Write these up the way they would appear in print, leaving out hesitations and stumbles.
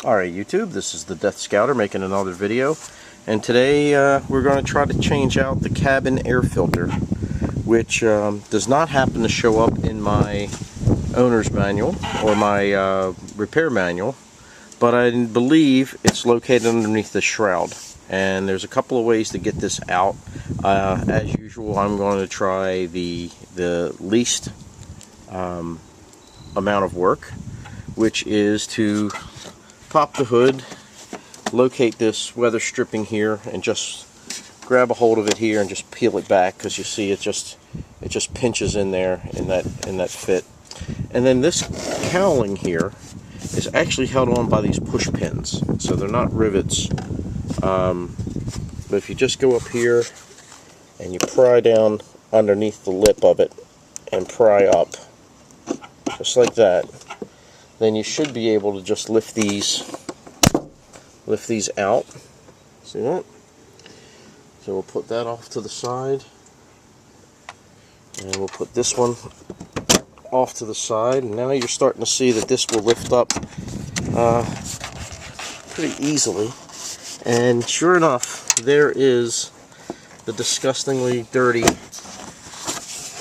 Alright YouTube, this is the Death Scouter making another video, and today we're going to try to change out the cabin air filter, which does not happen to show up in my owner's manual or my repair manual, but I believe it's located underneath the shroud, and there's a couple of ways to get this out. As usual, I'm going to try the least amount of work, which is to pop the hood, locate this weather stripping here, and just grab a hold of it here and just peel it back, because you see it just pinches in there in that fit. And then this cowling here is actually held on by these push pins, so they're not rivets. But if you just go up here and you pry down underneath the lip of it and pry up just like that, then you should be able to just lift these out. See that? So we'll put that off to the side, and we'll put this one off to the side, and now you're starting to see that this will lift up pretty easily. And sure enough, there is the disgustingly dirty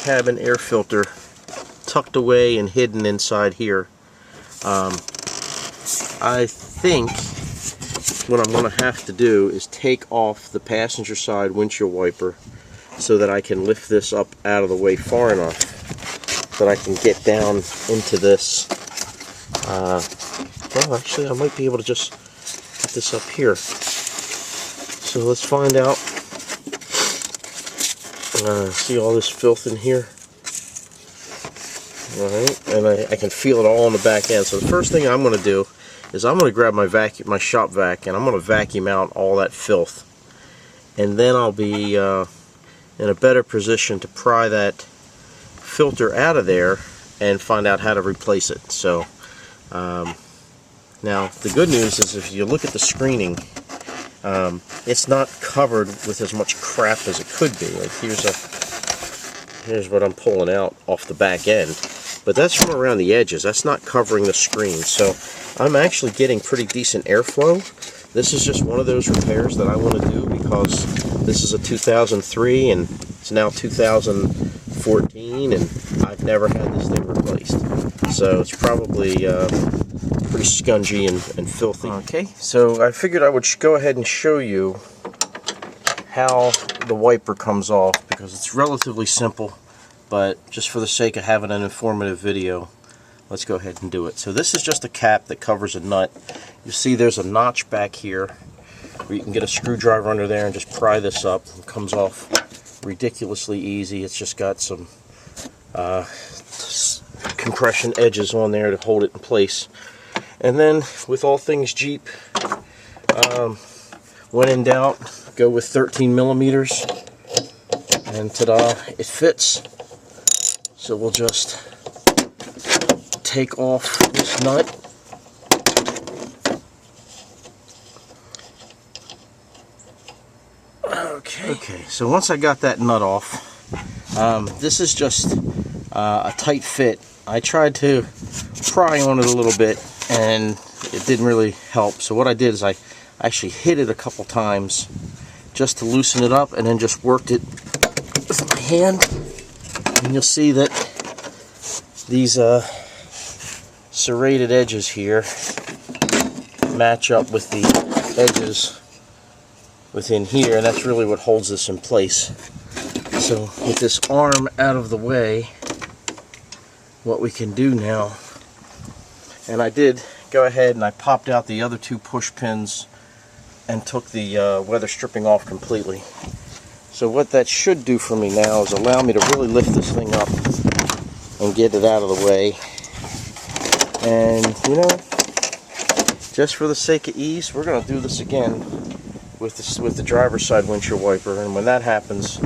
cabin air filter tucked away and hidden inside here. I think what I'm going to have to do is take off the passenger side windshield wiper so that I can lift this up out of the way far enough that I can get down into this. Well, actually, I might be able to just put this up here. So let's find out. See all this filth in here? Alright, and I can feel it all on the back end. So the first thing I'm going to do is I'm going to grab my shop vac, and I'm going to vacuum out all that filth. And then I'll be in a better position to pry that filter out of there and find out how to replace it. So now the good news is, if you look at the screening, it's not covered with as much crap as it could be. Like here's what I'm pulling out off the back end. But that's from around the edges. That's not covering the screen. So I'm actually getting pretty decent airflow. This is just one of those repairs that I want to do because this is a 2003 and it's now 2014, and I've never had this thing replaced. So it's probably pretty scungy and filthy. Okay, so I figured I would go ahead and show you how the wiper comes off, because it's relatively simple. But just for the sake of having an informative video, let's go ahead and do it. So this is just a cap that covers a nut. You see there's a notch back here where you can get a screwdriver under there and just pry this up. It comes off ridiculously easy. It's just got some compression edges on there to hold it in place. And then, with all things Jeep, when in doubt, go with 13 millimeters, and ta-da, it fits. So we'll just take off this nut. Okay, so once I got that nut off, this is just a tight fit. I tried to pry on it a little bit, and it didn't really help. So what I did is I actually hit it a couple times just to loosen it up, and then just worked it with my hand. And you'll see that these serrated edges here match up with the edges within here, and that's really what holds this in place. So with this arm out of the way, what we can do now, and I did go ahead and I popped out the other two push pins and took the weather stripping off completely. So what that should do for me now is allow me to really lift this thing up and get it out of the way. And you know, just for the sake of ease, we're going to do this again with the driver's side windshield wiper, and when that happens,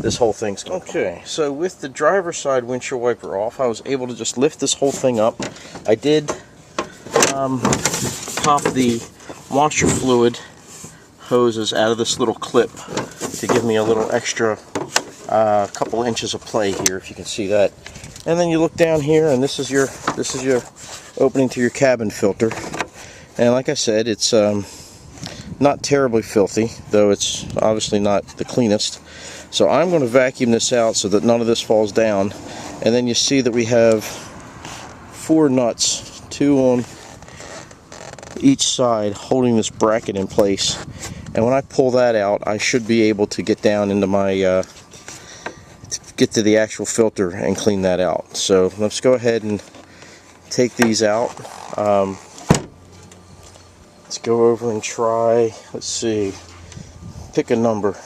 this whole thing's going to okay. So with the driver's side windshield wiper off, I was able to just lift this whole thing up. I did pop the washer fluid hoses out of this little clip to give me a little extra couple inches of play here, if you can see that. And then you look down here, and this is your opening to your cabin filter. And like I said, it's not terribly filthy, though it's obviously not the cleanest. So I'm going to vacuum this out so that none of this falls down. And then you see that we have 4 nuts, 2 on each side, holding this bracket in place. And when I pull that out, I should be able to get down into my get to the actual filter and clean that out. So let's go ahead and take these out. Let's go over and try, let's see, pick a number.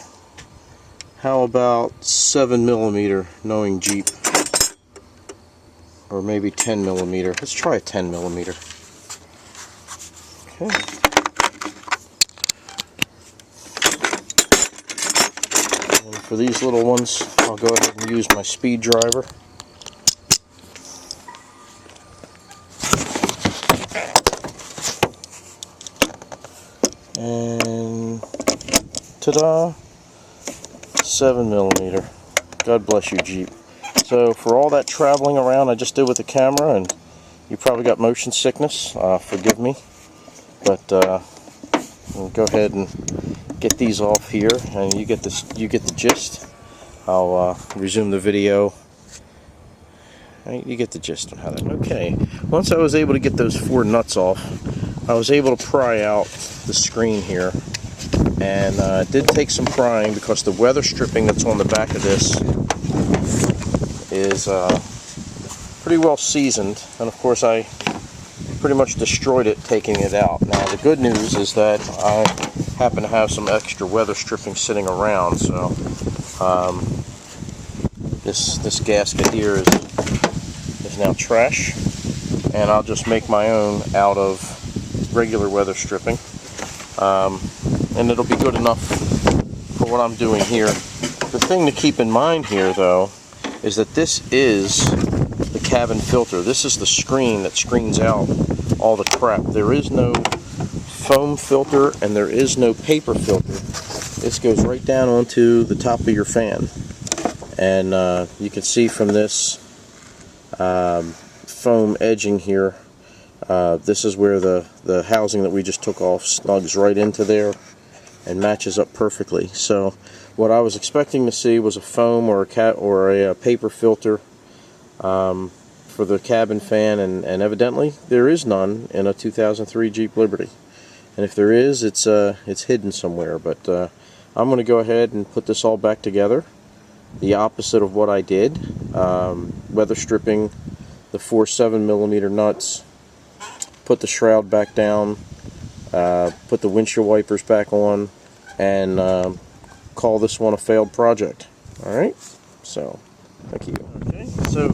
How about 7mm, knowing Jeep? Or maybe 10mm. Let's try a 10mm. Okay. And for these little ones, I'll go ahead and use my speed driver. And ta-da! 7mm. God bless you, Jeep. So for all that traveling around I just did with the camera, and you probably got motion sickness, forgive me. But we'll go ahead and get these off here, and you get this. You get the gist. I'll resume the video. You get the gist on how that. Okay. Once I was able to get those 4 nuts off, I was able to pry out the screen here. And it did take some prying because the weather stripping that's on the back of this is pretty well seasoned, and of course I pretty much destroyed it taking it out. Now the good news is that I happen to have some extra weather stripping sitting around, so this gasket here is now trash, and I'll just make my own out of regular weather stripping. And it'll be good enough for what I'm doing here. The thing to keep in mind here, though, is that this is the cabin filter. This is the screen that screens out all the crap. There is no foam filter and there is no paper filter. This goes right down onto the top of your fan. And you can see from this foam edging here, this is where the housing that we just took off snugs right into there and matches up perfectly. So what I was expecting to see was a foam or a paper filter for the cabin fan, and evidently there is none in a 2003 Jeep Liberty. And if there is, it's hidden somewhere. But I'm going to go ahead and put this all back together, the opposite of what I did. Weather stripping the 4 7mm nuts, put the shroud back down, put the windshield wipers back on, and call this one a failed project. Alright, so thank you. Okay, so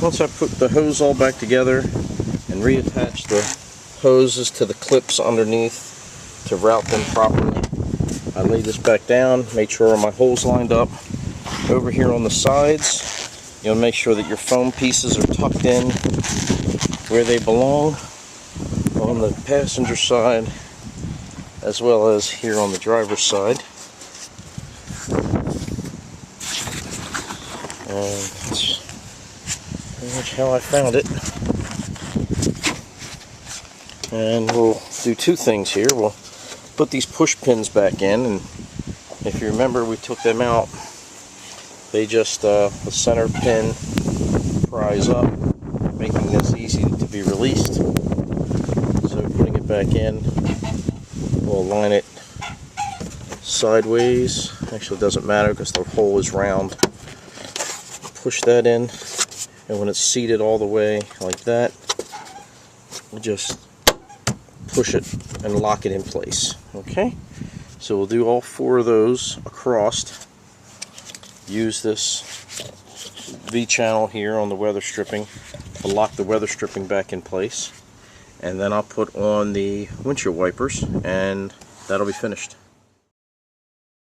once I put the hose all back together and reattach the hoses to the clips underneath to route them properly, I laid this back down, made sure my holes lined up. Over here on the sides, you'll make sure that your foam pieces are tucked in where they belong, on the passenger side as well as here on the driver's side. And that's pretty much how I found it. And we'll do 2 things here. We'll put these push pins back in, and if you remember, we took them out. They just, the center pin pries up, making this easy to be released. So putting it back in, we'll align it sideways. Actually, it doesn't matter because the hole is round. Push that in, and when it's seated all the way like that, we just push it and lock it in place. Okay, so we'll do all 4 of those across. Use this V-channel here on the weather stripping to lock the weather stripping back in place, and then I'll put on the windshield wipers, and that'll be finished.